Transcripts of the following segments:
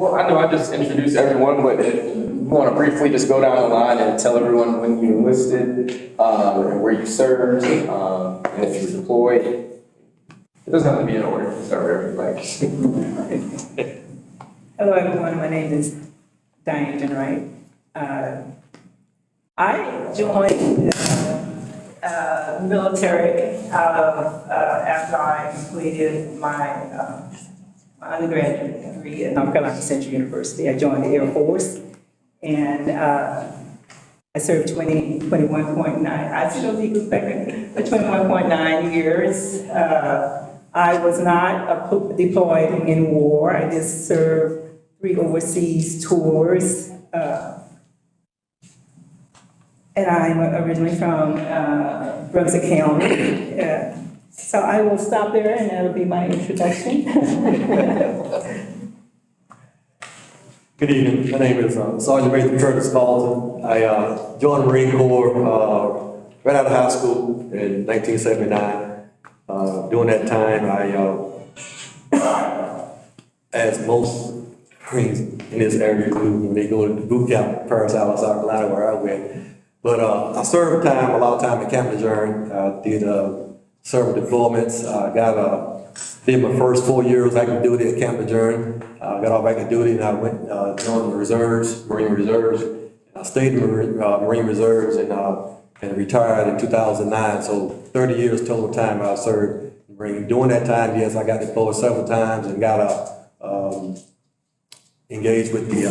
Well, I know I just introduced everyone, but if you want to briefly just go down the line and tell everyone when you enlisted, and where you served, and if you were deployed. It doesn't have to be in order. Sorry, everybody. Hello, everyone. My name is Dianne Jinwright. I joined the military out of after I completed my undergraduate degree at North Carolina Central University. I joined the Air Force, and I served 21.9. I still think it's back 21.9 years. I was not deployed in war. I just served 3 overseas tours. And I'm originally from Brunswick County. So I will stop there and that'll be my introduction. Good evening. My name is Sergeant Major Curtis Carlton. I joined the Marine Corps right out of high school in 1979. During that time, as most Marines in this area do when they go to the boot camp in Paris, South Carolina, where I went. But I served a lot of time at Camp Lejeune. Did several deployments. Did my first 4 years active duty at Camp Lejeune. Got off active duty and I went joined the reserves, Marine Reserves. I stayed in the Marine Reserves and retired in 2009. So 30 years total time I served. During that time, yes, I got deployed several times and got engaged with the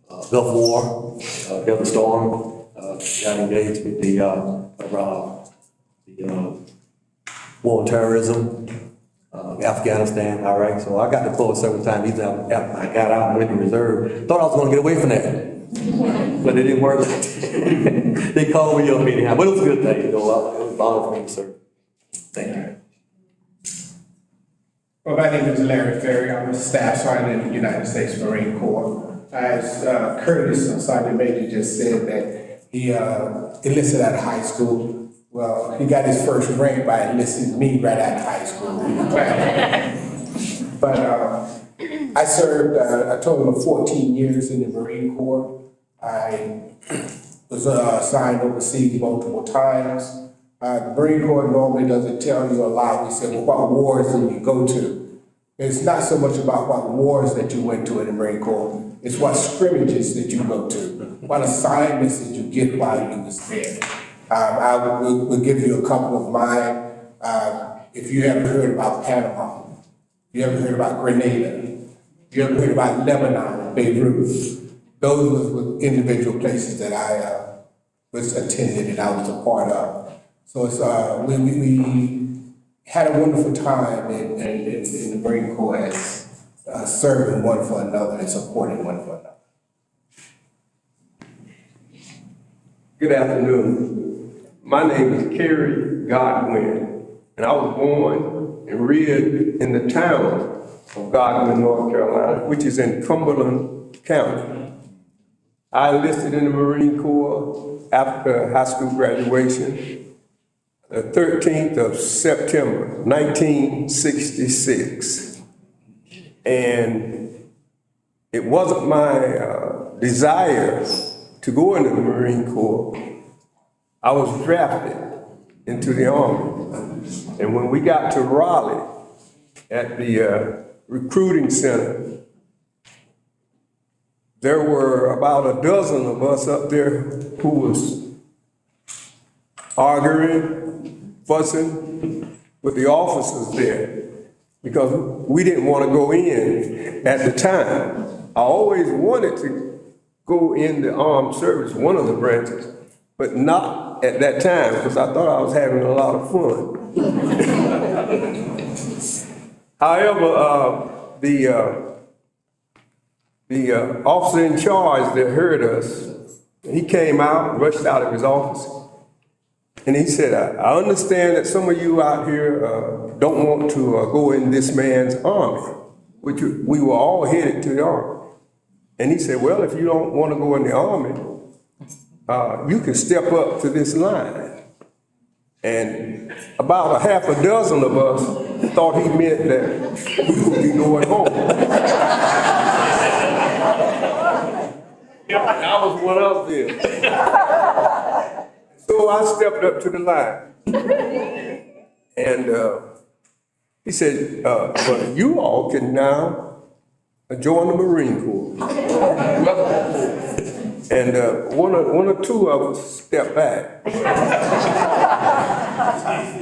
Gulf War, Desert Storm. Got engaged with the war on terrorism, Afghanistan, Iraq. So I got deployed several times. Even after I got out and went in reserve, thought I was going to get away from that, but it didn't work. They called me up anyhow, but it was a good thing. It was an honor for me to serve. Thank you. Well, my name is Larry Farrior. I'm a staff sergeant in the United States Marine Corps. As Curtis, Sergeant Major, just said that he enlisted out of high school. Well, he got his first rank by enlisting me right out of high school. But I served a total of 14 years in the Marine Corps. I was assigned overseas multiple times. The Marine Corps normally doesn't tell you a lot. We say, well, what wars did you go to? It's not so much about what wars that you went to in the Marine Corps. It's what scrimmages that you go to, what assignments that you get while you was there. I will give you a couple of mine. If you ever heard about Panama, you ever heard about Grenada, you ever heard about Lebanon and Beirut, those were individual places that I was attended and I was a part of. So it's, we had a wonderful time in the Marine Corps as serving one for another and supporting one for another. Good afternoon. My name is Cary, Godwin, and I was born and reared in the town of Godwin, North Carolina, which is in Cumberland County. I enlisted in the Marine Corps after high school graduation, the 13th of September, 1966. And it wasn't my desire to go into the Marine Corps. I was drafted into the Army. And when we got to Raleigh at the recruiting center, there were about a dozen of us up there who was arguing, fussing with the officers there because we didn't want to go in at the time. I always wanted to go in the armed service, one of the branches, but not at that time because I thought I was having a lot of fun. However, the officer in charge that heard us, he came out, rushed out of his office, and he said, I understand that some of you out here don't want to go in this man's army, which we were all headed to the army. And he said, well, if you don't want to go in the army, you can step up to this line. And about a half a dozen of us thought he meant that we would be going home. I was one of them. So I stepped up to the line. And he said, but you all can now join the Marine Corps. And one or two of us stepped back.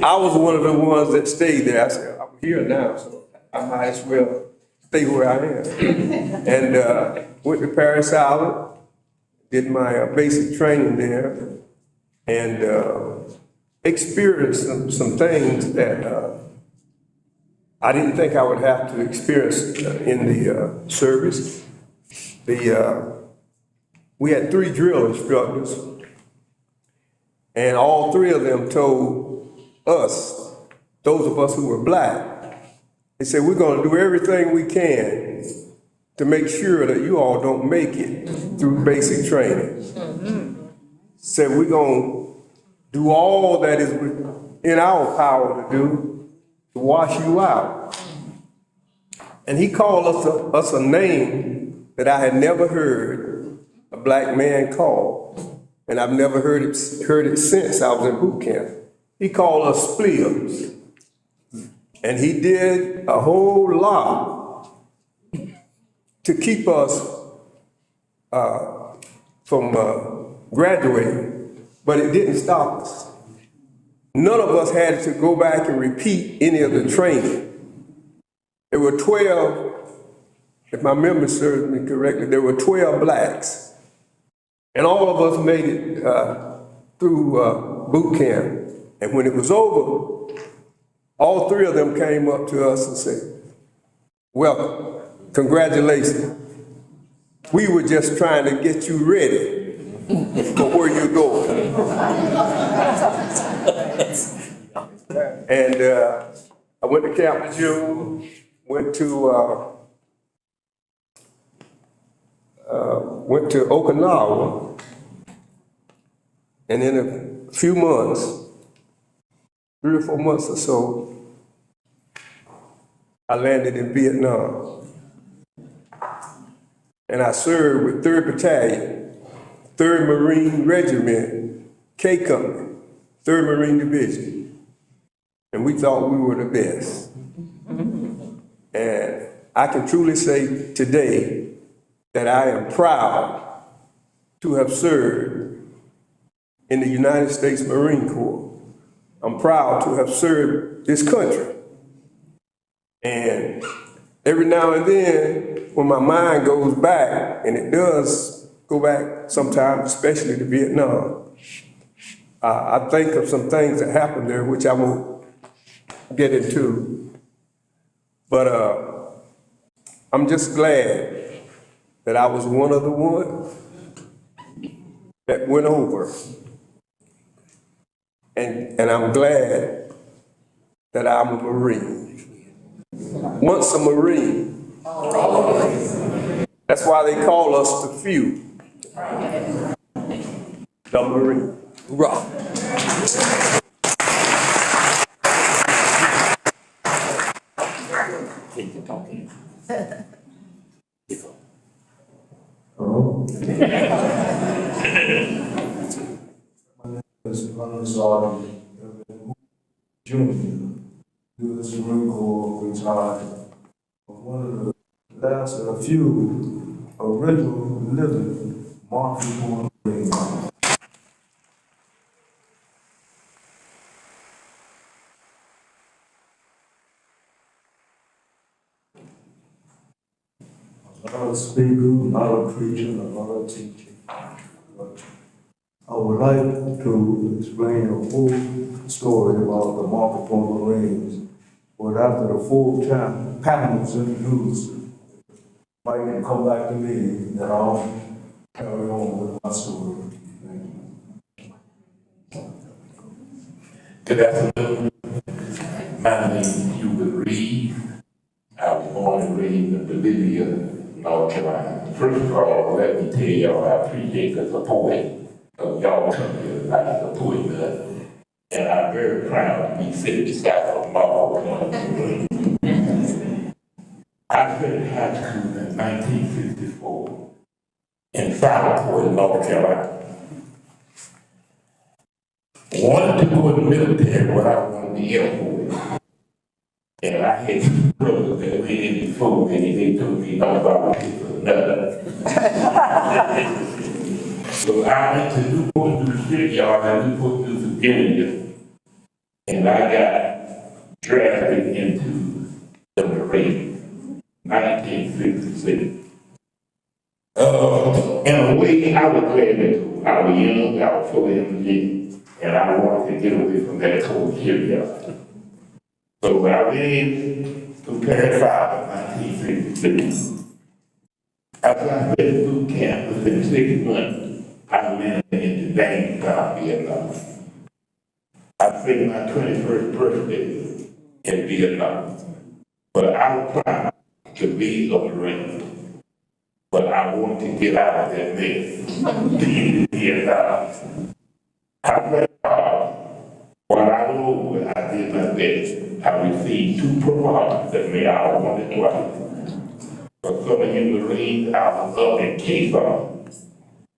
I was one of the ones that stayed there. I said, I'm here now, so I might as well stay where I am. And went to Paris Island, did my basic training there, and experienced some things that I didn't think I would have to experience in the service. We had 3 drill instructors, and all 3 of them told us, those of us who were black, they said, we're gonna do everything we can to make sure that you all don't make it through basic training. Said, we're gonna do all that is in our power to do to wash you out. And he called us a name that I had never heard a black man called, and I've never heard it since I was in boot camp. He called us splibbs, and he did a whole lot to keep us from graduating, but it didn't stop us. None of us had to go back and repeat any of the training. There were 12, if my memory serves me correctly, there were 12 blacks. And all of us made it through boot camp. And when it was over, all 3 of them came up to us and said, welcome, congratulations. We were just trying to get you ready for where you're going. And I went to Camp Lejeune, went to Okinawa, and in a few months, 3 or 4 months or so, I landed in Vietnam. And I served with 3rd Battalion, 3rd Marine Regiment, K Company, 3rd Marine Division. And we thought we were the best. And I can truly say today that I am proud to have served in the United States Marine Corps. I'm proud to have served this country. And every now and then, when my mind goes back, and it does go back sometimes, especially to Vietnam, I think of some things that happened there, which I won't get into. But I'm just glad that I was one of the ones that went over. And I'm glad that I'm a Marine. Once a Marine. That's why they call us the few. The Marine. Rock. Junior, U.S. Marine Corps retired. One of the last of a few original living Montford Point Marine. Not a speaker, not a preacher, not a teacher. But I would like to explain a full story about the Montford Point Marines. But after the full time panel was introduced, Mike can come back to me, then I'll carry on with my story. Good afternoon. My name is Hubert Reaves. I was born and raised in Bolivia, North Carolina. First of all, let me tell y'all I appreciate the support of y'all come here tonight supporting us. And I'm very proud to be sitting beside a mom. I finished high school in 1964 in Farrior in North Carolina. Wanted to go in the military, but I wanted the Air Force. And I had two brothers that went in before me, and they told me not about it for nothing. So I went to Newport News Shipyard and Newport News, Virginia, and I got drafted into the Marine, 1956. In a way, I was glad to. I was young, I was full of energy, and I wanted to get away from that cold shipyard. So I went in to Cary in 1956. After I finished boot camp within 6 months, I went into Dianne, Vietnam. I spent my 21st birthday in Vietnam. But I was proud to be a Marine. But I wanted to get out of that mess. Vietnam. I played hard. While I was over, I did my best. I received 2 promotions that made I wanted twice. For some of you Marines, I was up in Quezon.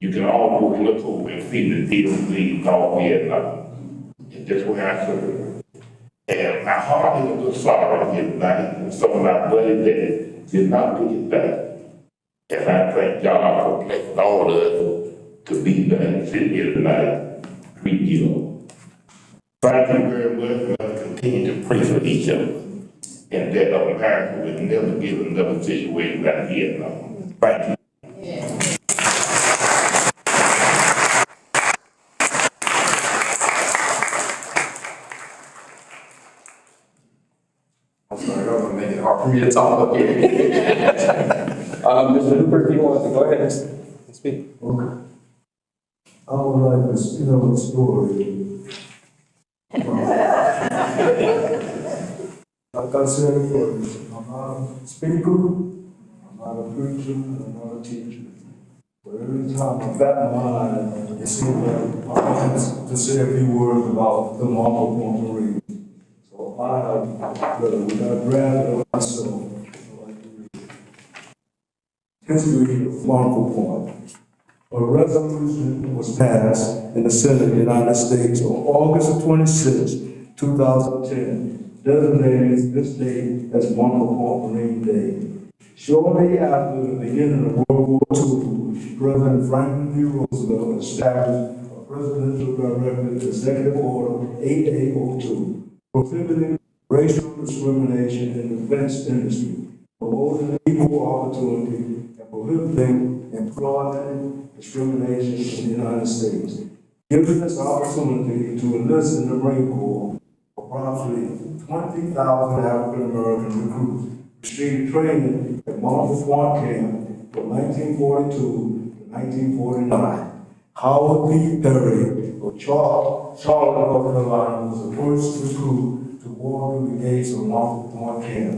You can almost look over and see the DOC in all Vietnam. And that's where I served. And my heart is a little sorry at night, and some of my buddies that did not make it back. And I thank God for blessing all of us to be back, sitting here tonight, greet you all. Thank you very much. Let's continue to pray for each other. And that America will never get another situation like Vietnam. Thank you. I'm sorry, I'm gonna make it hard for me to talk up here. Mr. Hubert, if you want to go ahead and speak. Okay. I would like to tell a story. Like I said first, I'm not a speaker, I'm not a preacher, I'm not a teacher. But every time I bat my eye, it seems like I want to say a few words about the Montford Point Marine. So I drafted myself. History of Montford Point. A resolution was passed in the Senate of the United States on August 26, 2010, designating this day as Montford Point Marine Day. Shortly after the beginning of World War II, President Franklin D. Roosevelt established a Presidential Directive Executive Order 8802, prohibiting racial discrimination in the defense industry, promoting equal opportunity, and prohibiting employment discrimination in the United States. Given this opportunity to enlist in the Marine Corps, approximately 20,000 African American recruits received training at Montford Point Camp from 1942 to 1949. Howard P. Perry of Charlotte, North Carolina, was the first recruit to walk through the gates of Montford Point Camp.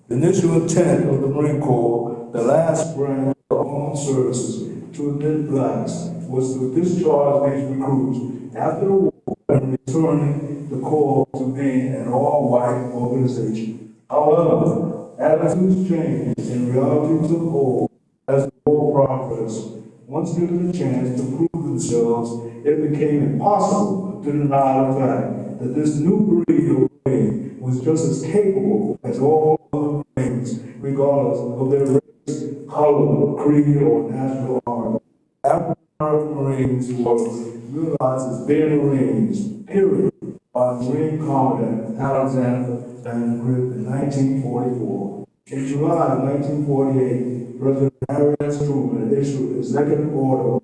The initial intent of the Marine Corps, the last branch of armed services to admit blacks, was to discharge these recruits after the war and returning the Corps to being an all-white organization. However, attitudes changed and reality took hold as the war progressed. Once given a chance to prove themselves, it became impossible to deny the fact that this new breed of Marine was just as capable as all other Marines, regardless of their race, color, creed, or national origin. African-American Marines were realized as being Marines, period, by Marine Commandant Alexander Van Grip in 1944. In July of 1948, President Harry S. Truman issued Executive Order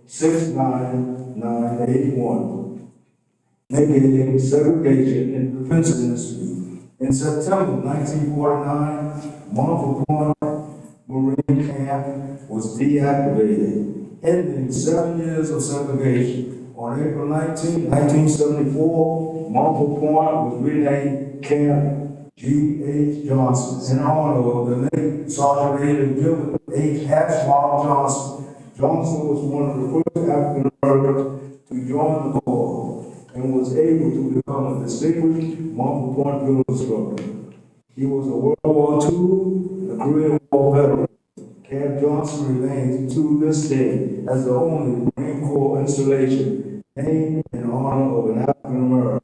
69981, negating segregation in the defense industry. In September 1949, Montford Point Marine Camp was deactivated, ending 7 years of segregation. On April 19, 1974, Montford Point was renamed Camp G.H. Johnson in honor of the late Sergeant Major Gilbert H. Hatchmark Johnson. Johnson was one of the first African Americans to join the Corps and was able to become a distinguished Montford Point drill instructor. He was a World War II and a Korean War veteran. Camp Johnson constant remains to this day as the only Marine Corps installation named in honor of an African American.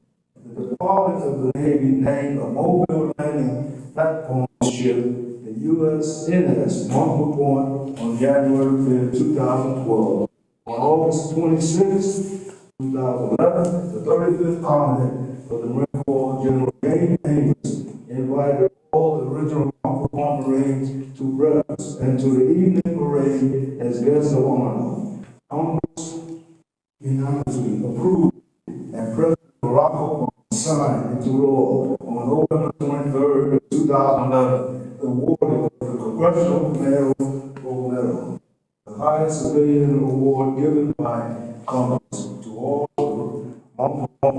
The Department of the Navy named a mobile landing platform ship, the USNS Montford Point, on January 5, 2012. On August 26, 2011, the 35th Commandant of the Marine Corps, General James invited all the original Montford Point Marines to breakfast and to the evening parade as guests of honor. Congress unanimously approved and President Barack Obama signed into law on November 23, 2011, awarded the Congressional Medal Gold Medal, the highest civilian award given by Congress to all the Montford Point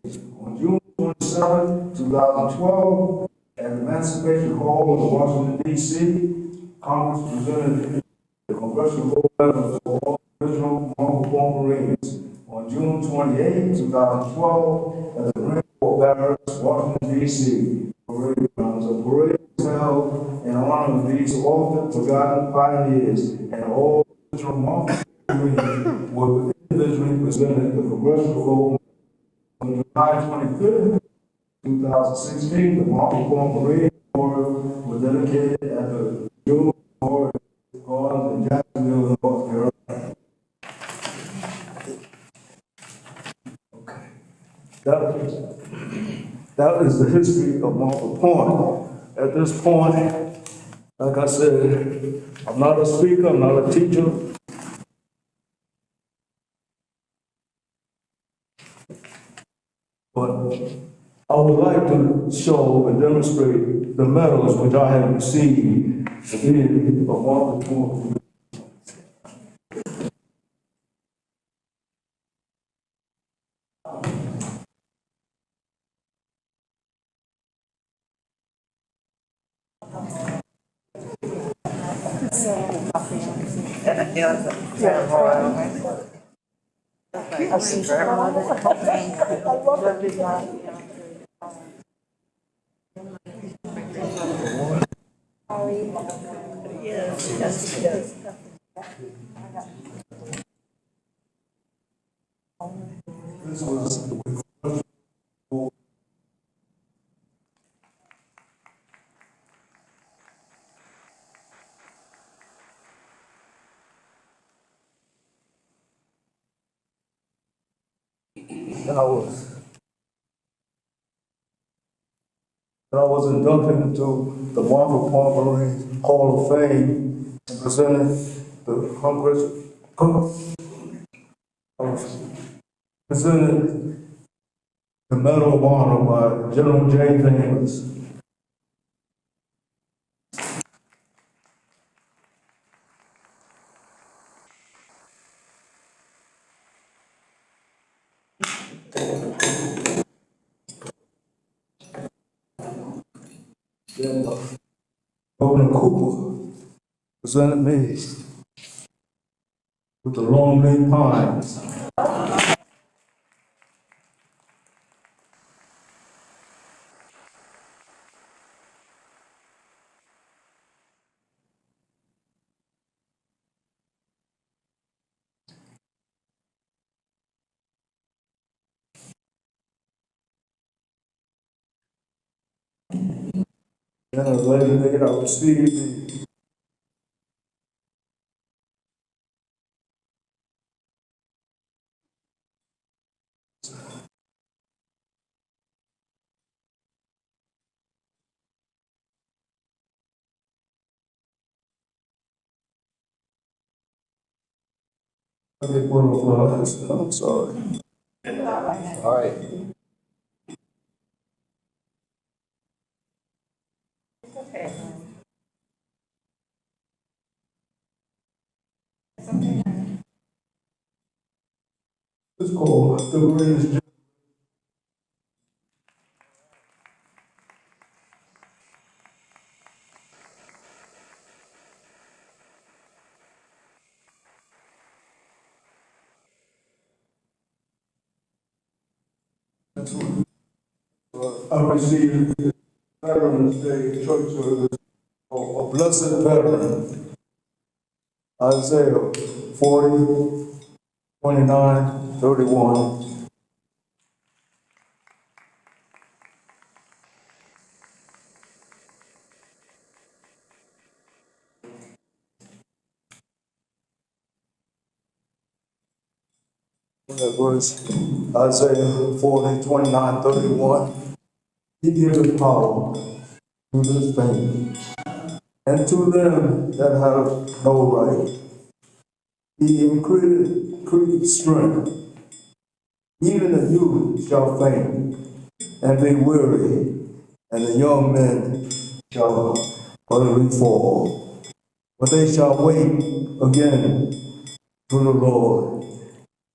Marines. On June 27, 2012, at Emancipation Hall in Washington, D.C., Congress presented the Congressional Gold Medal to all original Montford Point Marines. On June 28, 2012, at the Marine Corps Barracks, Washington, D.C., parade grounds. A parade was held in honor of these often forgotten pioneers, and all original Montford Marines were individually presented the Congressional Gold Medal. On July 25, 2016, the Montford Point Marine Corps was dedicated at the June Memorial Gardens in Jacksonville, North Carolina. Okay. That is the history of Montford Point. At this point, like I said, I'm not a speaker, I'm not a teacher. But I would like to show and demonstrate the medals which I have received for being a Montford Point. This was I was inducted into the Montford Point Marine Hall of Fame and presented the presented the Medal of Honor by General James Amos. Then Governor Cooper presented me with the Lonely Pines. Then a later date I received the I'm sorry. All right. It's called the greatest. I received Veterans Day Church Service, a blessed veteran. Isaiah 40, 29, 31. That verse, Isaiah 40, 29, 31. He giveth power to the faint, and to them that have no right. He increased strength. Even the youth shall faint and be weary, and the young men shall utterly fall. But they shall wait again to the Lord,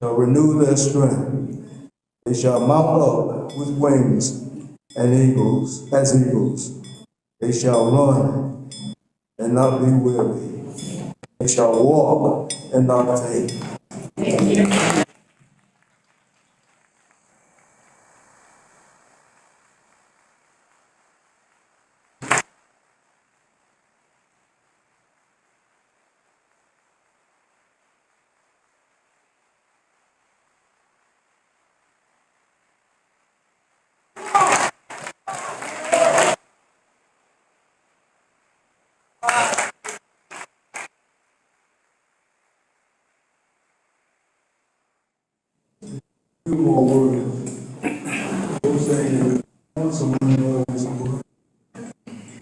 shall renew their strength. They shall mount up with wings as eagles. They shall run and not be weary. They shall walk and not faint. Two more words. Those saying, once a man knows some word.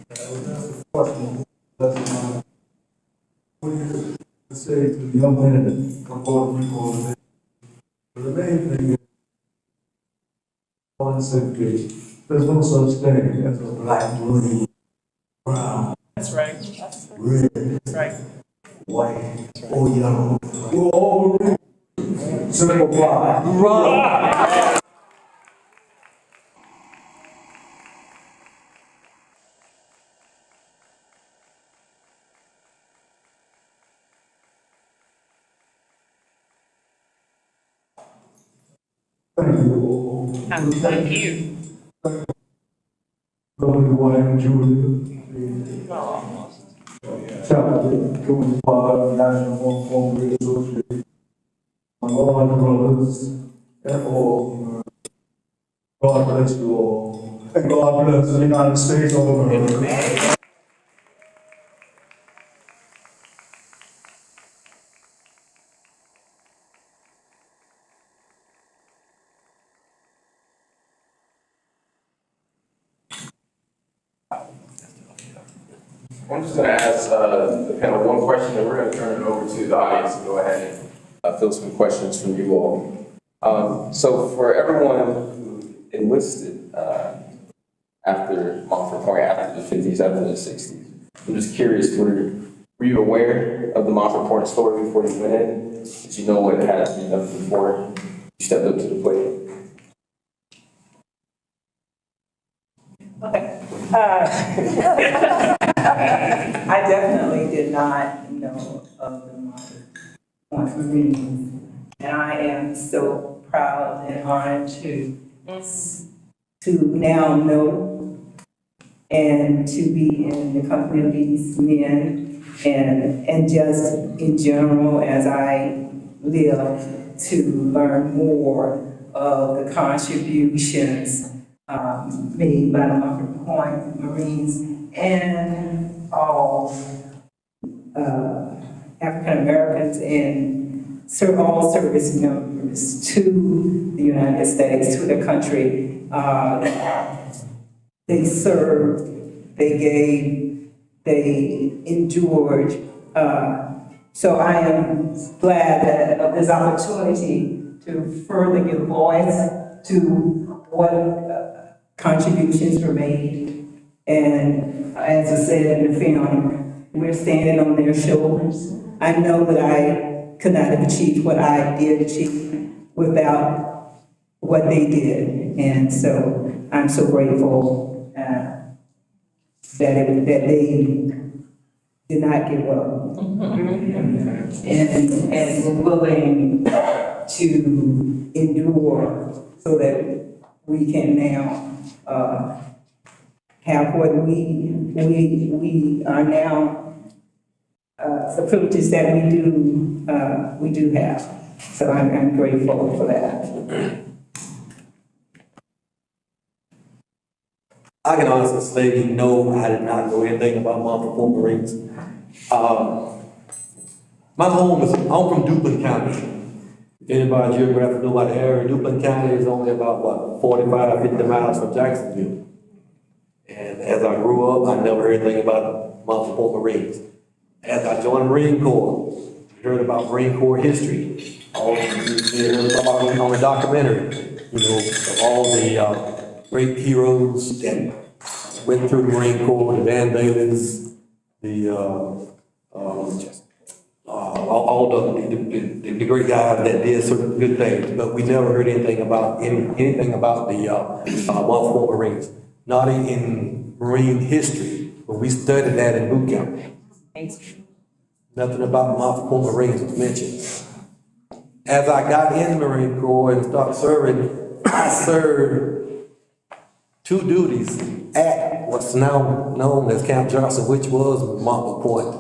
That's the question. That's my. What do you say to the young men that come forward before the the main thing is, on the same page, there's no such thing as a black Marine, brown. That's right. Red. That's right. White. Or yellow. We're all Marines. Simplify. Right. Thank you. Thank you. Lovely wife, Julia. Chapter 25, National Montford Point Association. My Lord brothers and all. God bless you all. And God bless the United States of America. I'm just gonna ask, the panel one question, and we're gonna turn it over to the audience to go ahead and, field some questions from you all. So for everyone who enlisted, after Montford Point, after the 50s, after the 60s, I'm just curious, were you aware of the Montford Point story before you went in? Did you know what had been done before you stepped up to the plate? Okay. I definitely did not know of the Montford Point Marine, and I am so proud and honored to now know and to be in the company of these men, and just in general as I live to learn more of the contributions made by the Montford Point Marines and all African Americans and all service members to the United States, to the country. They served, they gave, they endured. So I am glad that of this opportunity to further give voice to what contributions were made. And as I said in the film, we're standing on their shoulders. I know that I could not have achieved what I did achieve without what they did. And so I'm so grateful that they did not give up and were willing to endure so that we can now have what we are now the privileges that we do have. So I'm grateful for that. I can honestly say, no, I did not know anything about Montford Point Marines. My home is, I'm from Duplin County. If anybody geographically know about the area, Duplin County is only about, what, 45, 50 miles from Jacksonville. And as I grew up, I never heard anything about Montford Point Marines. As I joined the Marine Corps, I heard about Marine Corps history. All you heard about it on a documentary, of all the great heroes that went through the Marine Corps, the Van Baleens, all the great guys that did certain good things, but we never heard anything about anything about the Montford Point Marines. Not in Marine history, but we studied that in boot camp. Nothing about Montford Point Marines was mentioned. As I got in the Marine Corps and started serving, I served 2 duties at what's now known as Camp Johnson, which was Montford Point.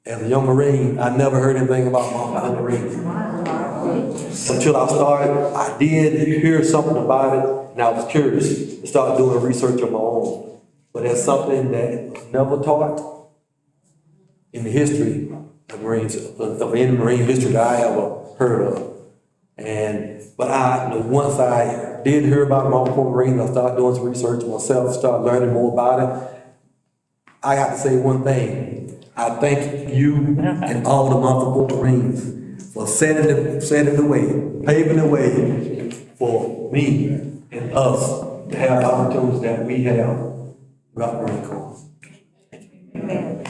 As a young Marine, I never heard anything about Montford Point Marines. Until I started, I did hear something about it, and I was curious to start doing research on my own. But it's something that was never taught in the history of Marines, of any Marine history that I ever heard of. But once I did hear about Montford Point Marines, I started doing some research myself, started learning more about it. I got to say one thing. I thank you and all the Montford Point Marines for setting the way, paving the way for me and us to have the opportunities that we have throughout the Marine Corps. Amen.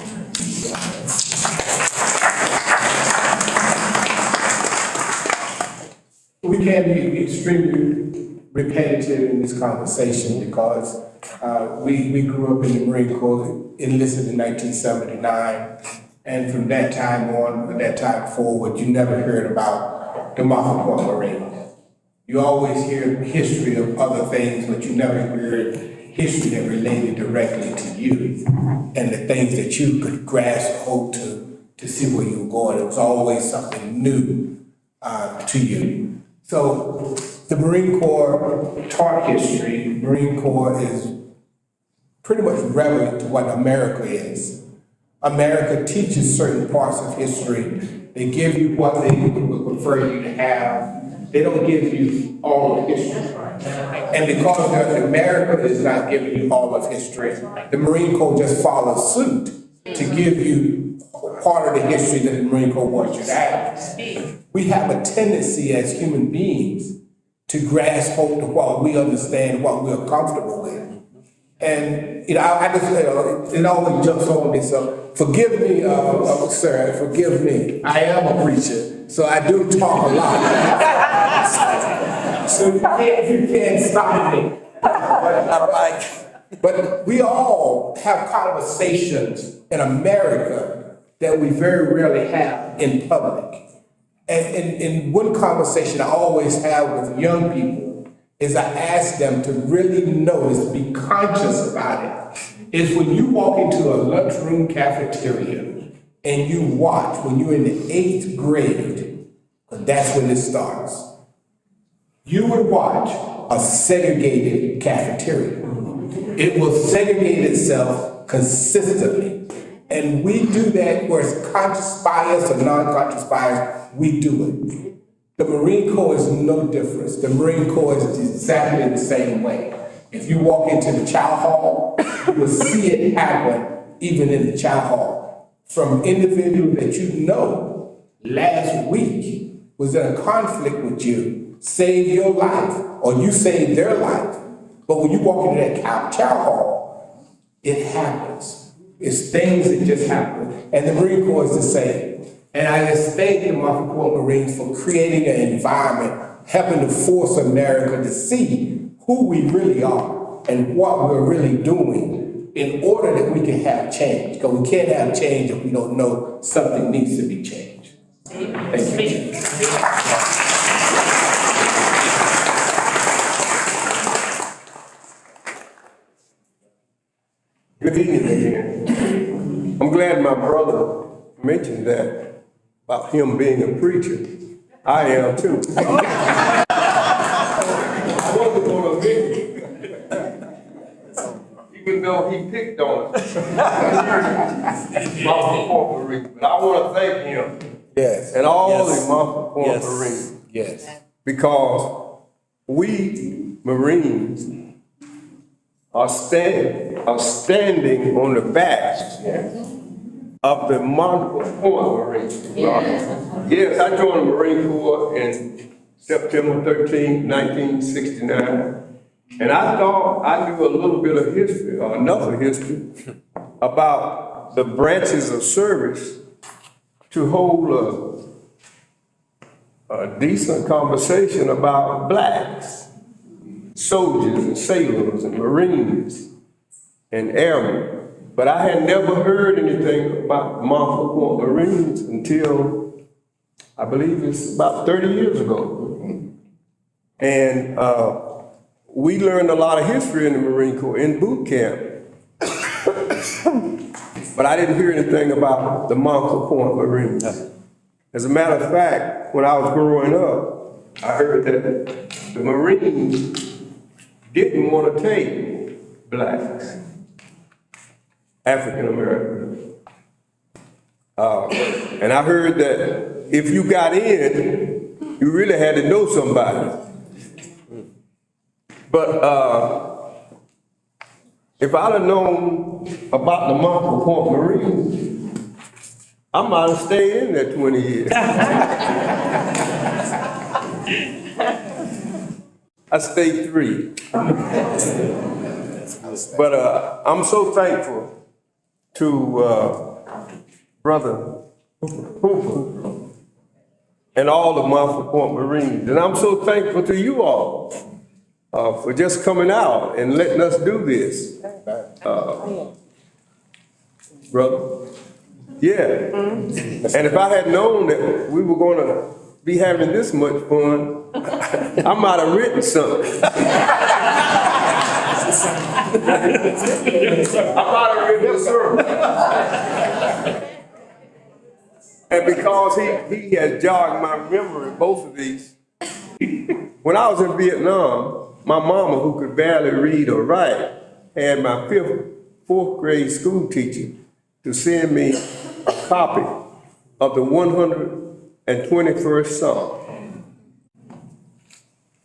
We can be extremely repetitive in this conversation because we grew up in the Marine Corps, enlisted in 1979, and from that time on, that time forward, you never heard about the Montford Point Marine. You always hear history of other things, but you never heard history that related directly to you and the things that you could grasp hold to see where you were going. It was always something new to you. So the Marine Corps taught history. The Marine Corps is pretty much relevant to what America is. America teaches certain parts of history. They give you what they would prefer you to have. They don't give you all of history. And because America is not giving you all of history, the Marine Corps just follows suit to give you part of the history that the Marine Corps wants you to have. We have a tendency as human beings to grasp hold of what we understand, what we're comfortable with. And, I just, it always jumps on me, so forgive me, sir, forgive me. I am a preacher, so I do talk a lot. So you can't stop me. But we all have conversations in America that we very rarely have in public. And in one conversation I always have with young people is I ask them to really notice, be conscious about it, is when you walk into a lunchroom cafeteria and you watch when you're in the 8th grade, because that's when it starts, you would watch a segregated cafeteria. It will segregate itself consistently. And we do that where it's conscious bias or non-conscious bias, we do it. The Marine Corps is no different. The Marine Corps is exactly the same way. If you walk into the chow hall, you will see it happen even in the chow hall. From individuals that you know last week was in a conflict with you, saved your life, or you saved their life. But when you walk into that chow hall, it happens. It's things that just happen. And the Marine Corps is the same. And I just thank the Montford Point Marines for creating an environment, helping to force America to see who we really are and what we're really doing in order that we can have change. Because we can't have change if we don't know something needs to be changed. Thank you. Good evening again. I'm glad my brother mentioned that about him being a preacher. I am too. I wasn't gonna admit it. Even though he picked on us. Montford Point Marine. But I want to thank him. Yes. And all Yes. the Montford Point Yes. Marines. Yes. Because we Marines are standing on the backs of the Montford Point Marines. Yes, I joined the Marine Corps in September 13, 1969. And I thought I knew a little bit of history, or enough of history, about the branches of service to hold a decent conversation about blacks, soldiers and sailors and Marines and airmen. But I had never heard anything about Montford Point Marines until I believe it's about 30 years ago. And we learned a lot of history in the Marine Corps in boot camp. But I didn't hear anything about the Montford Point Marines. As a matter of fact, when I was growing up, I heard that the Marines didn't want to take blacks, African Americans. And I heard that if you got in, you really had to know somebody. But if I'd have known about the Montford Point Marine, I might have stayed in there 20 years. I stayed 3. But I'm so thankful to Brother Hubert and all the Montford Point Marines. And I'm so thankful to you all for just coming out and letting us do this. Brother. Yeah. And if I had known that we were going to be having this much fun, I might have written something. I might have written a sermon. And because he has jogged my memory, both of these, when I was in Vietnam, my mama, who could barely read or write, had my 4th grade school teacher to send me a copy of the 121st Psalm.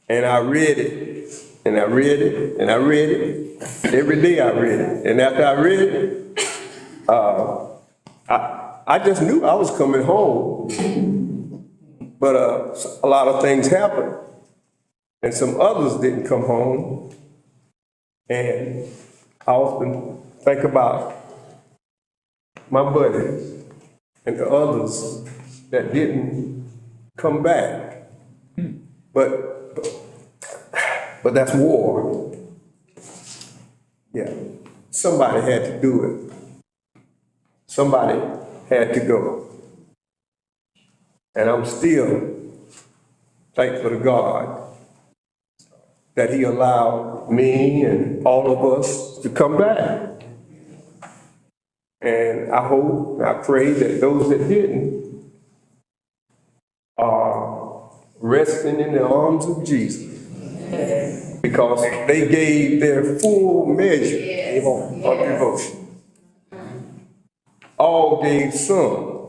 And I read it, and I read it, and I read it. Every day I read it. And after I read it, I just knew I was coming home. But a lot of things happened. And some others didn't come home. And I often think about my buddies and the others that didn't come back. But that's war. Yeah, somebody had to do it. Somebody had to go. And I'm still thankful to God that He allowed me and all of us to come back. And I hope, I pray that those that didn't are resting in the arms of Jesus. Because they gave their full measure of devotion. All gave some,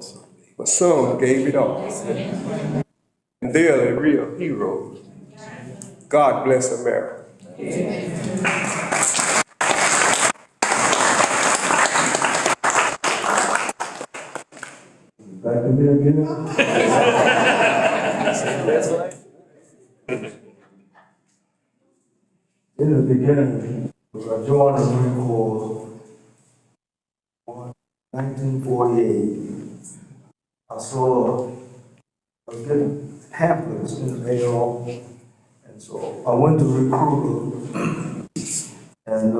but some gave it all. And they're the real heroes. God bless America. Back to me again. In the beginning, I joined the Marine Corps in 1948. I was getting pamphlets in the mail, and so I went to recruiter, and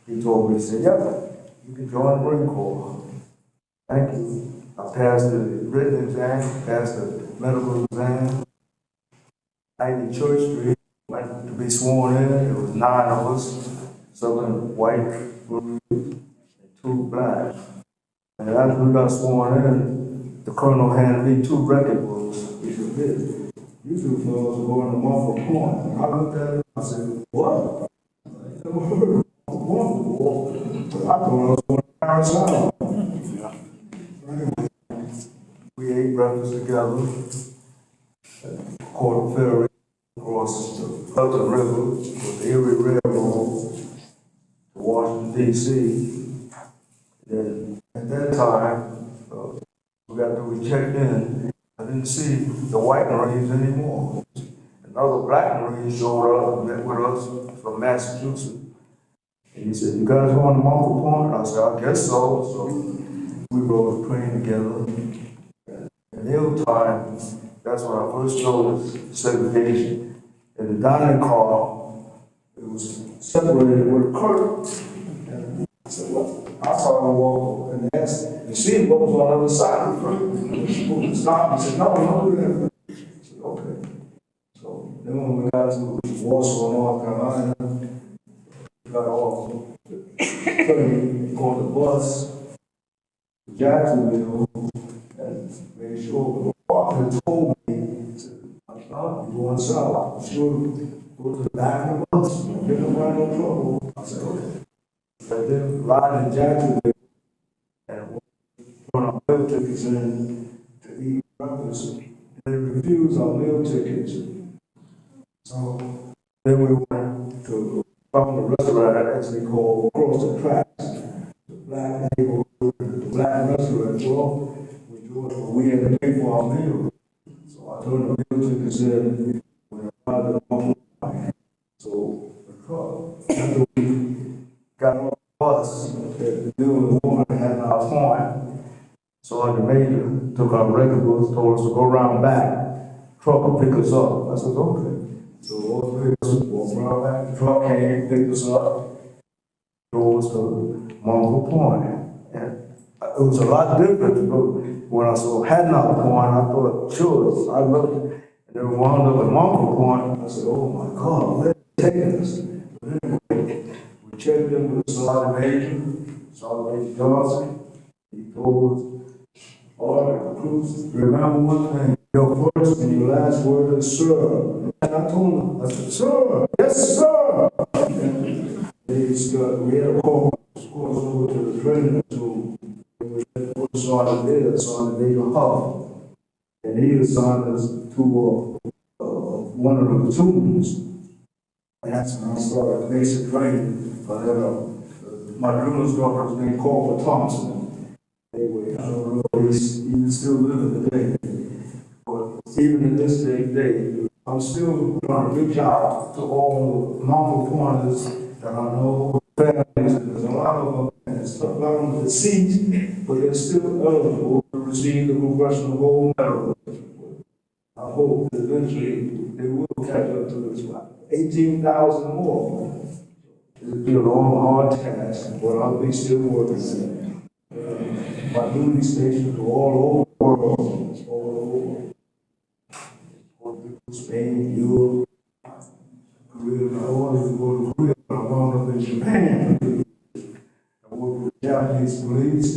he told me, he said, "Yeah, you can join the Marine Corps." Thank you. I passed the written exam, passed the medical exam. 90 Church Street, went to be sworn in. It was 9 of us, 7 white, and 2 black. And after we got sworn in, the colonel handed me 2 record books. He said, "This, you 2 fellows are going to Montford Point." And I looked at it, I said, "What? I never heard of Montford Point before." But I thought I was going to Paris Island. Anyway, we ate breakfast together at Port Ferry, across the Hudson River with the Erie Railroad to Washington, D.C. And at that time, we checked in, I didn't see the white Marines anymore. Another black Marine showed up and met with us from Massachusetts. And he said, "You guys going to Montford Point?" I said, "I guess so." So we rode the train together. And the time, that's when I first noticed segregation. In the dining car, it was separated with a curtain. And I said, "What?" I saw him walk and asked and see what was on the other side of the curtain. He stopped and said, "No, don't do that." I said, "Okay." So then when we got to Warsaw, North Carolina, we got off going the bus to Jacksonville and made sure the father told me, he said, "I'm going south. I'm sure go to the back of the bus. Get nobody no trouble." I said, "Okay." And then riding in Jacksonville and when our meal tickets in to eat breakfast, they refused our meal tickets. So then we went to found a restaurant actually called Across the Tracks. The black neighborhood, the black restaurant. Well, we had to pay for our meal. So I turned the meal tickets in when I arrived at home. So the truck, after we got off the bus, the building woman had our point. So the major took our record books, told us to go around back. Truck will pick us up. I said, "Okay." So all three of us walked around back. The truck came, picked us up, drove us to Montford Point. And it was a lot different. When I saw Hadnot Point, I thought, sure, I looked, and then we wound up at Montford Point. I said, "Oh my God, where are they taking us?" But anyway, we checked in with Sergeant Major Johnson. He told us, "All right, recruits, remember one thing, your first and your last word is sir." And I told him, I said, "Sir, yes, sir." And we had a call, of course, over to the training room. We put Sergeant there, Sergeant Major Hubert. And he assigned us to one of the platoons. And that's when I started basic training. But my drill instructor was named Corporal Thompson. Anyway, I don't know if he's still living today. But even in this day, I'm still trying to reach out to all the Montford Pointers that I know, families. There's a lot of them, and a lot of them deceased, but they're still eligible to receive the Congressional Gold Medal. I hope that eventually they will catch up to this 18,000 more. It'll be a long, hard task, but I'll be still working. My duty stations are all over the world, all over. Spain, Europe, Korea. I wanted to go to Korea, but I wound up in Japan. I worked with Japanese police.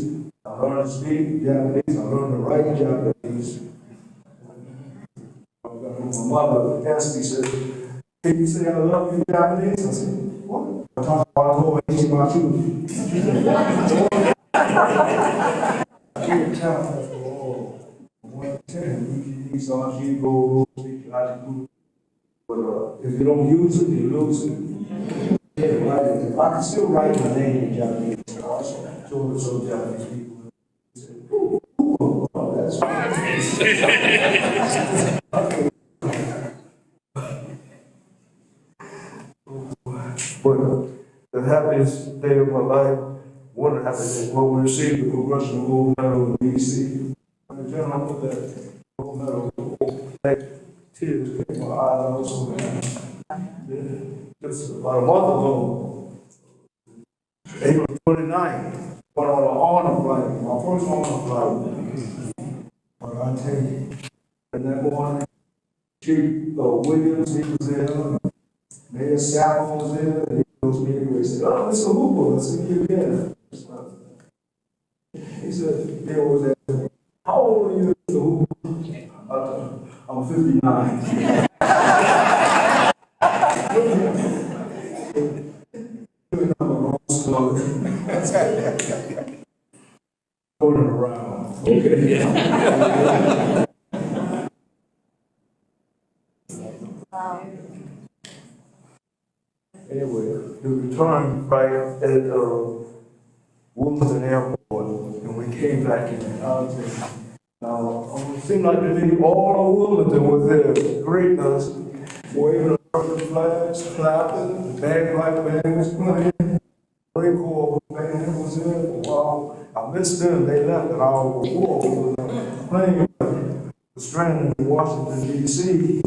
I learned to speak Japanese. I learned to write Japanese. My mother asked me, said, "Can you say I love you in Japanese?" I said, "What?" I talked about Ichimachu. I can't tell after all. 110, these are she go, but if you don't use it, you lose it. Yeah, right. I can still write my name in Japanese. So some Japanese people say, "Ooh, that's right." But the happiest day of my life, one of the happiest days, when we received the Congressional Gold Medal in D.C. And the gentleman with that gold medal, tears came to my eyes. I was so happy. Just about a month ago, April 29th, went on an honor flight, my first honor flight. But I tell you, and that morning, Chief Williams, he was there, Mayor Sappho was there, and he goes to me anyway, he said, "Oh, Mr. Hooper, I said, "Yeah, yeah." He said, they always ask me, how old are you, Mr. Hoover? I'm 59. Going around. Okay. Anyway, the return flight at Wilmington Airport, and we came back in Alexandria. Now, it seemed like to me all of Wilmington was there, greeting us, waving American flags, clapping, bagpipe bands playing. Marine Corps band was there for a while. I missed them, they left, and I was playing stranded in Washington, D.C.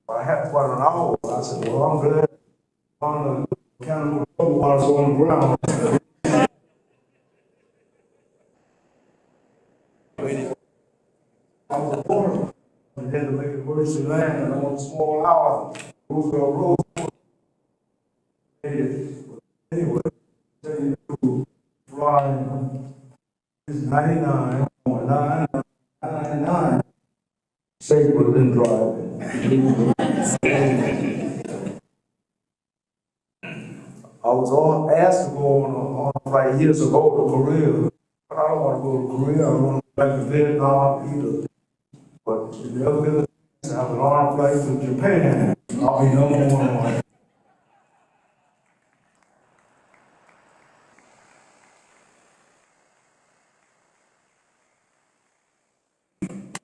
I had quite an hour. I said, well, I'm glad on the kind of while I was on the ground. I was born and had to make an emergency landing on a small island. Roosevelt Road. Anyway, flying is 99.999 safer than driving. I was all asked to go on a flight years ago to Korea, but I don't want to go to Korea. I don't want to go back to Vietnam either. But if you ever get a chance to have an armed flight to Japan, I'll be number one on it.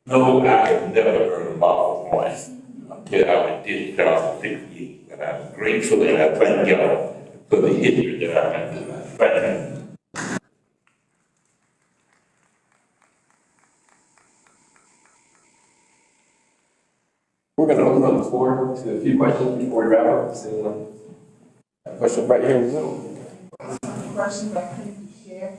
No, I have never heard of Montford Point until I was discharged in '68. And I'm grateful and I thank y'all for the history that I have in my family. We're gonna open up the floor to a few questions before we wrap up. Does anyone have a question right here in the middle? Question that can be shared.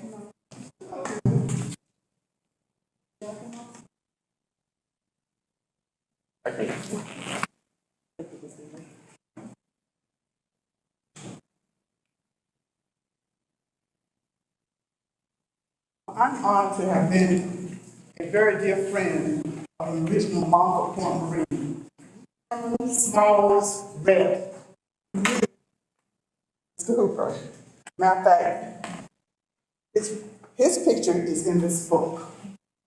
I'm honored to have been a very dear friend of the original Montford Point Marine. Smalls Red. Mr. Hooper. Matter of fact, his picture is in this book.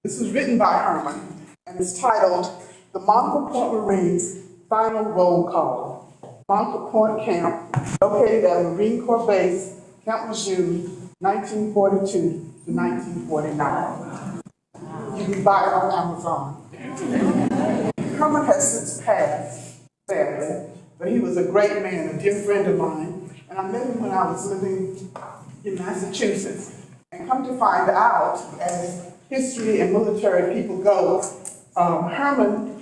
This was written by Herman, and it's titled The Montford Point Marines Final Roll Call. Montford Point Camp, located at Marine Corps Base, Camp Lejeune, 1942 to 1949. You can buy it on Amazon. Herman has since passed, sadly, but he was a great man, a dear friend of mine, and I met him when I was living in Massachusetts. And come to find out, as history and military people go, Herman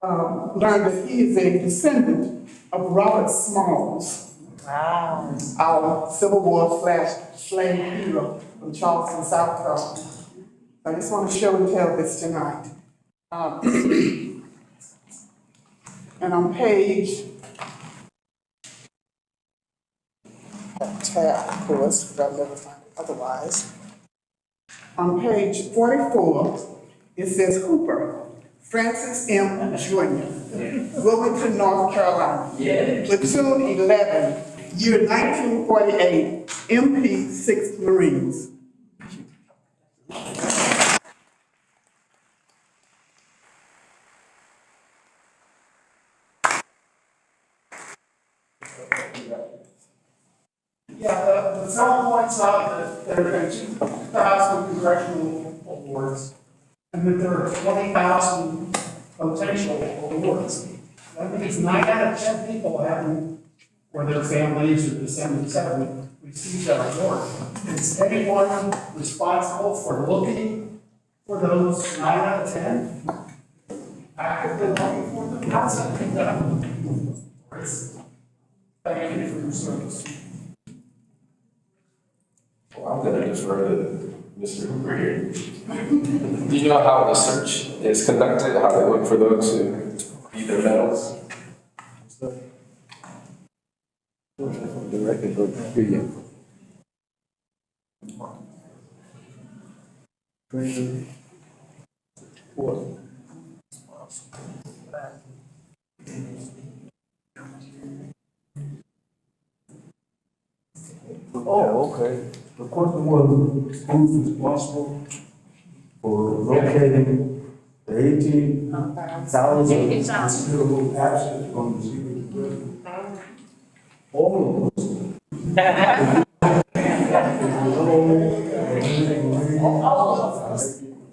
learned that he is a descendant of Robert Smalls. Wow. Our Civil War slave hero from Charleston, South Carolina. I just want to show and tell this tonight. And on page, tab, of course, because I'll never find it otherwise. On page 44, it says Hooper, Francis M. Jr., Wilmington, North Carolina. Yeah. Platoon 11, year 1948, MP 6th Marines. Yeah, the film points out that there have been 2,000 congressional awards, and that there are 20,000 potential awards. That means 9 out of 10 people haven't, or their families or descendants haven't received that award. Is anyone responsible for looking for those 9 out of 10? Actively looking for them? How's that being done? Thank you for your service. Well, I'm gonna defer to Mr. Hooper here. Do you know how the search is conducted, how they look for those who need their medals? training. What? Oh, okay. The question was, who's responsible for locating the 18,000 still absent from the secret prison? All of us.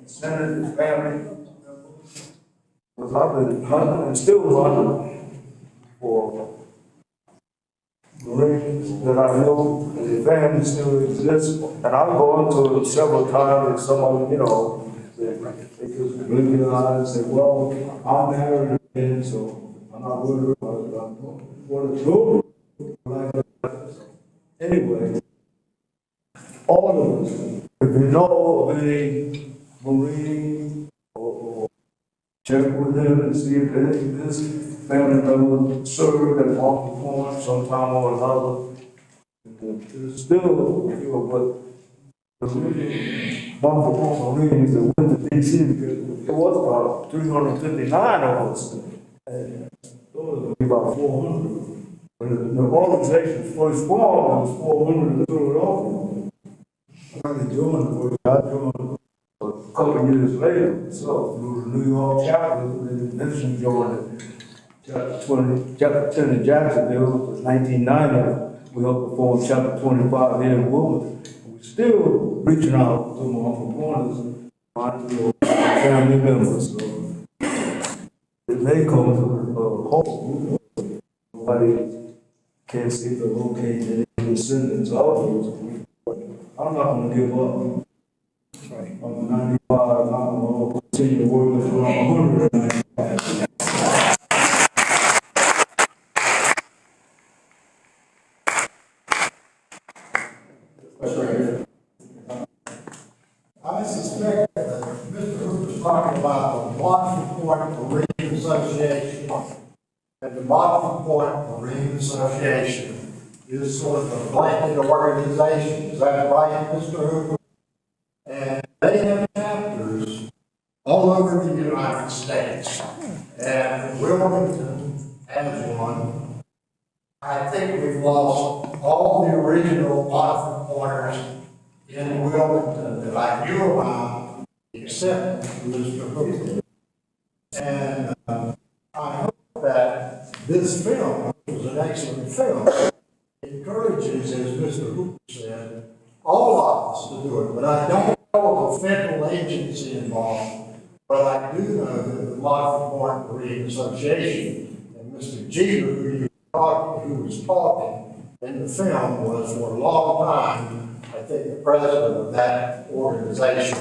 Senator, his family, was I've been hunting and still hunting for Marines that I know, and the family still exists, and I've gone to them several times, and some of them, you know, they just blink their eyes and say, well, I'm married again, so I'm not worried about it, I'm going to do it. Anyway, all of us, if you know of any Marine or check with them and see if this family member served at Montford Point sometime or another. There's still, you know, but the Montford Point Marines that went to DC, because there was about 359 of us. And those would be about 400. When the organization first formed, there was 400 in Philadelphia. I joined, I joined a couple of years later, so through the New York chapter, and then joined chapter 10 in Jacksonville, it was 1990. We helped perform chapter 25 here in Wilmington. We're still reaching out to Montford Pointers, trying to family members. So it may come to hope. Nobody can't seem to locate any descendants of those. I'm not going to give up. I'm 95, I'm going to continue to work until I'm 195. I suspect that Mr. Hooper's talking about the Montford Point Marine Association. And the Montford Point Marine Association is sort of a blanket organization. Is that right, Mr. Hooper? And they have chapters all over the United States. And Wilmington has one. I think we've lost all the original Montford Pointers in Wilmington that I knew about, except Mr. Hooper. And I hope that this film, which was an excellent film, encourages, as Mr. Hooper said, all of us to do it. But I don't know of a federal agency involved, but I do know that the Montford Point Marine Association and Mr. Jeter, who was talking in the film, was for a long time, I think, the president of that organization.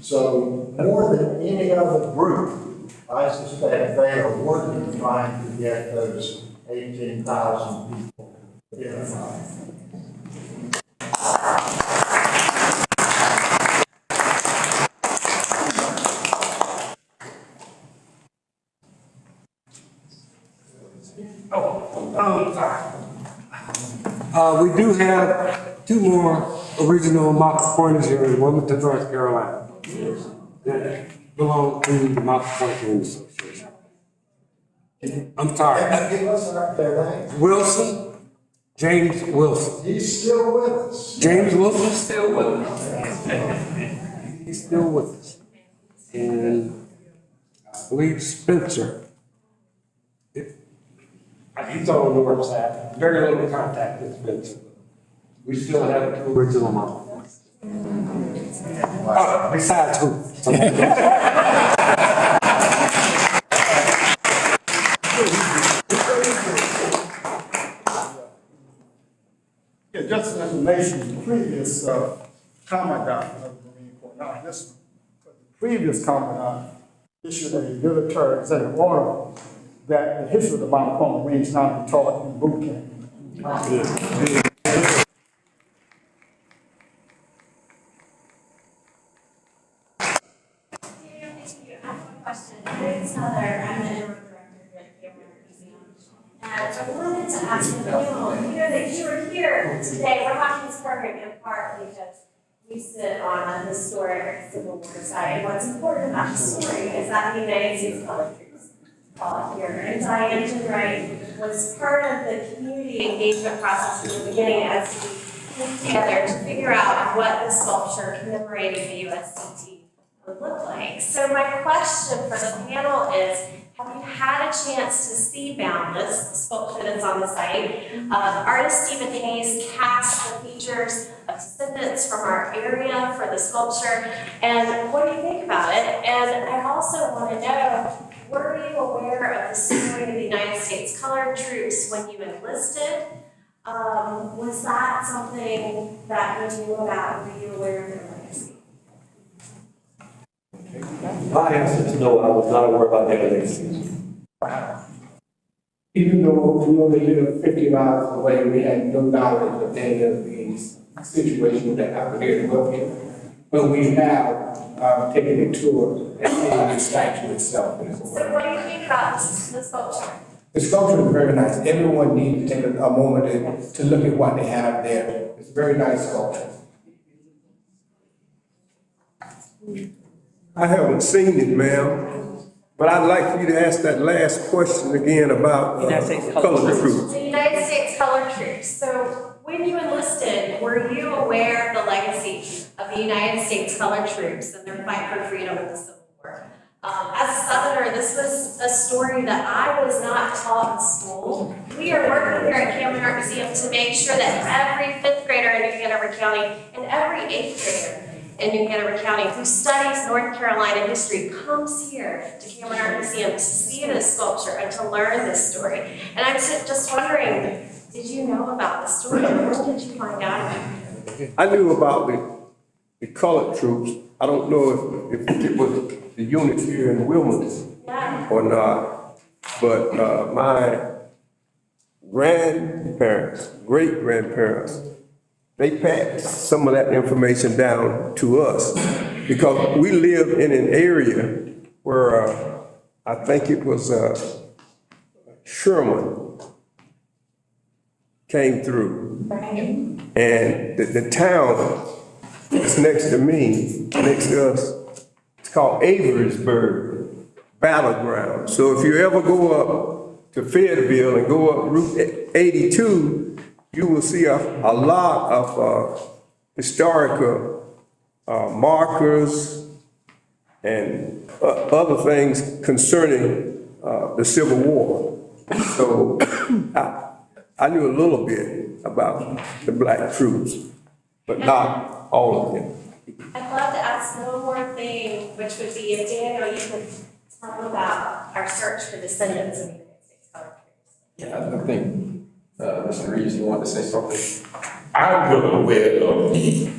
So more than any other group, I suspect they are working trying to get those 18,000 people identified. We do have two more original Montford Pointers here in Wilmington, North Carolina, that belong to the Montford Point Marine Association. I'm sorry. Give us their name. Wilson, James Wilson. He's still with us. James Wilson's still with us. He's still with us. And I believe Spencer. He's on the north side. Very little contact with Spencer. We still have two original Montford. Besides who? Yeah, just an information, the previous commandant of the Marine Corps, not this one, but the previous commandant issued a military executive order that the history of the Montford Point Marines now be taught in boot camp. It's Heather, I'm the interim director here at the museum. And I wanted to ask you, that you were here today. We're having this program in part because we sit on a historic Civil War site. What's important about the story is that the United States Colored Troops fought here. And Dianne Jinwright was part of the community engagement process from the beginning as we came together to figure out what the sculpture commemorating the USCT would look like. So my question for the panel is, have you had a chance to see Boundless, the sculpture that's on the site? Artist Stephen Hayes cast the features of descendants from our area for the sculpture. And what do you think about it? And I also want to know, were you aware of the story of the United States Colored Troops when you enlisted? Was that something that you knew about? Were you aware of their legacy? My answer is no, I was not aware about their legacy. Even though we only live 50 miles away, we had no knowledge of any of these situations that happened here in Wilmington. But we have taken a tour and seen the statue itself. So what do you think about the sculpture? The sculpture is very nice. Everyone needs to take a moment to look at what they have there. It's a very nice sculpture. I haven't seen it, ma'am, but I'd like for you to ask that last question again about colored troops. The United States Colored Troops. So when you enlisted, were you aware of the legacy of the United States Colored Troops and their fight for freedom in the Civil War? As a Southerner, this was a story that I was not taught in school. We are working here at Camp Lejeune Museum to make sure that every 5th grader in New Hanover County and every 8th grader in New Hanover County who studies North Carolina history comes here to Camp Lejeune Museum to see this sculpture and to learn this story. And I'm just wondering, did you know about the story? When did you find out about it? I knew about the colored troops. I don't know if it was the unit here in Wilmington or not, but my grandparents, great-grandparents, they passed some of that information down to us because we live in an area where I think it was Sherman came through. And the town that's next to me, next to us, it's called Avery'sburg Battleground. So if you ever go up to Fayetteville and go up Route 82, you will see a lot of historical markers and other things concerning the Civil War. So I knew a little bit about the black troops, but not all of them. I'd love to ask one more thing, which would be if Daniel, you could talk about our search for descendants of the United States Colored Troops. Yeah, I think Mr. Reaves, you wanted to say something? I was aware of the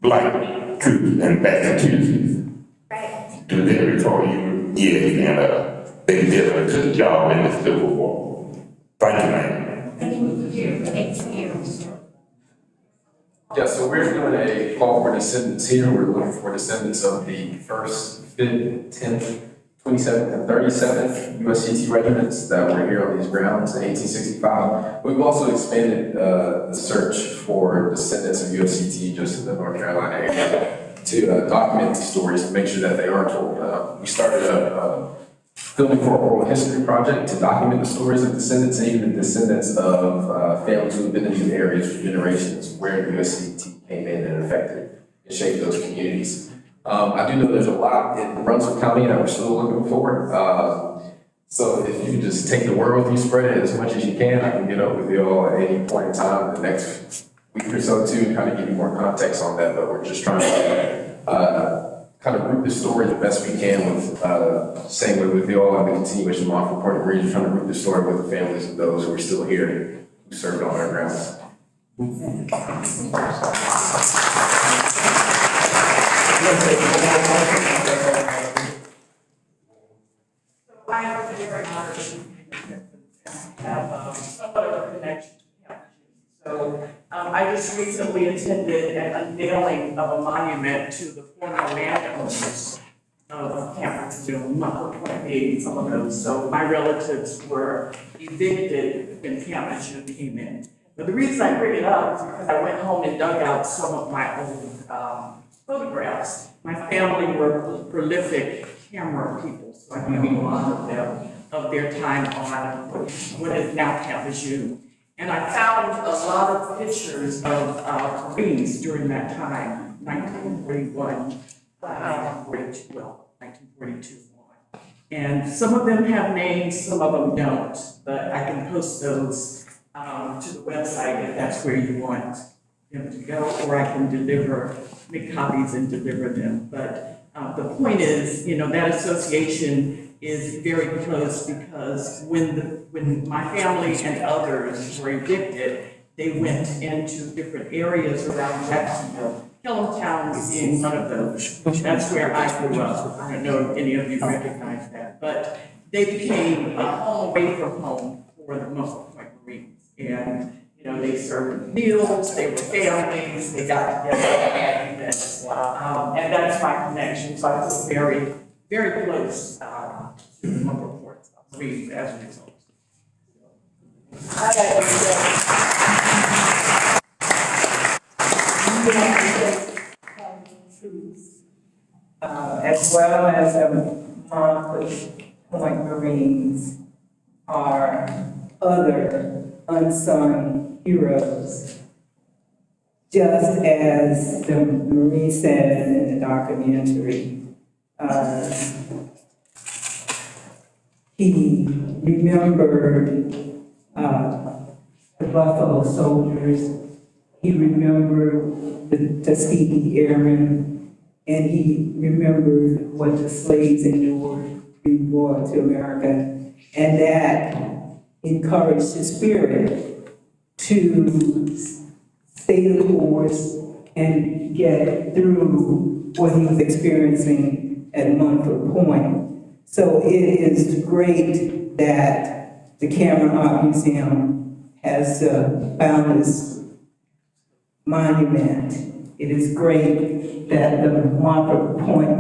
black troops in Massachusetts. Right. Do they recall you? Yes, and they did a good job in the Civil War. Thank you, ma'am. Thank you. Thank you. Yeah, so we're doing a call for descendants here. We're looking for descendants of the 1st, 5th, 10th, 27th, and 37th USCT regiments that were here on these grounds in 1865. We've also expanded the search for descendants of USCT just in the North Carolina area to document these stories and make sure that they are told. We started a filming for oral history project to document the stories of descendants and even the descendants of families who have been in these areas for generations where the USCT came in and affected and shaped those communities. I do know there's a lot in Brunswick County that we're still looking for. So if you just take the word with you, spread it as much as you can. I can get up with you all at any point in time in the next week or so too, and kind of give you more context on that. But we're just trying to kind of root the story the best we can with same way with you all and the continuation of Montford Point Marine, trying to root the story with the families of those who are still here, who served on our grounds. I have a very honored to have somewhat of a connection to Camp Lejeune. So I just recently attended an unveiling of a monument to the former landowners of Camp Lejeune, Montford Point being some of those. So my relatives were evicted when Camp Lejeune came in. But the reason I bring it up is because I went home and dug out some of my old photographs. My family were prolific camera people, so I gave a lot of them, of their time on what is now Camp Lejeune. And I found a lot of pictures of Marines during that time, 1941, 1942, well, 1942 on. And some of them have names, some of them don't, but I can post those to the website if that's where you want them to go, or I can make copies and deliver them. But the point is, that association is very close because when my family and others were evicted, they went into different areas around Jacksonville. Hilltown being one of those. That's where I grew up. I don't know if any of you recognize that, but they became home away from home for the Montford Point Marines. And they served meals, they were families, they got together and events. And that's my connection. So I feel very, very close to the Montford Point Marines as a result. As well as the Montford Point Marines are other unsung heroes. Just as the Marine said in the documentary, he remembered the Buffalo Soldiers, he remembered the Tuskegee Airmen, and he remembered what the slaves endured being brought to America, and that encouraged his spirit to stay the course and get through what he was experiencing at Montford Point. So it is great that the Cameron Art Museum has found this monument. It is great that the Montford Point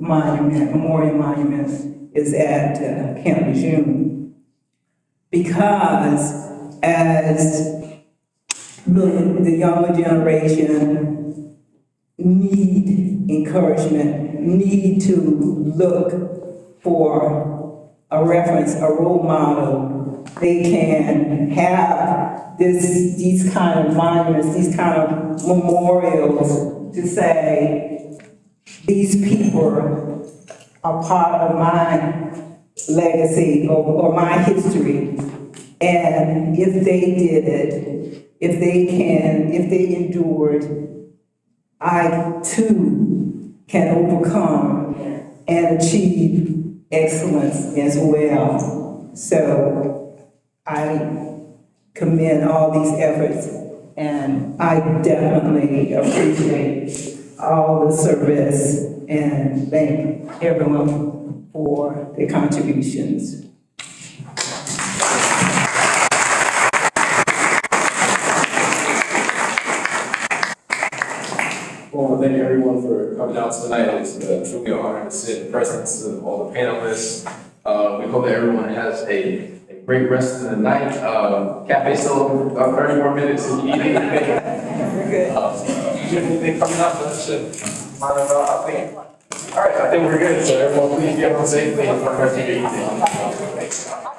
Memorial Monument is at Camp Lejeune, because as the younger generation need encouragement, need to look for a reference, a role model, they can have these kind of monuments, these kind of memorials to say, these people are part of my legacy or my history. And if they did it, if they endured, I too can overcome and achieve excellence as well. So I commend all these efforts, and I definitely appreciate all the service and thank everyone for their contributions. Well, thank you everyone for coming out tonight. It's truly an honor to sit in presence of all the panelists. We hope that everyone has a great rest of the night. Cafe still open 30 more minutes if you need anything. You need anything coming up? That's it. All right, I think we're good. So everyone please get home safely and have a great evening.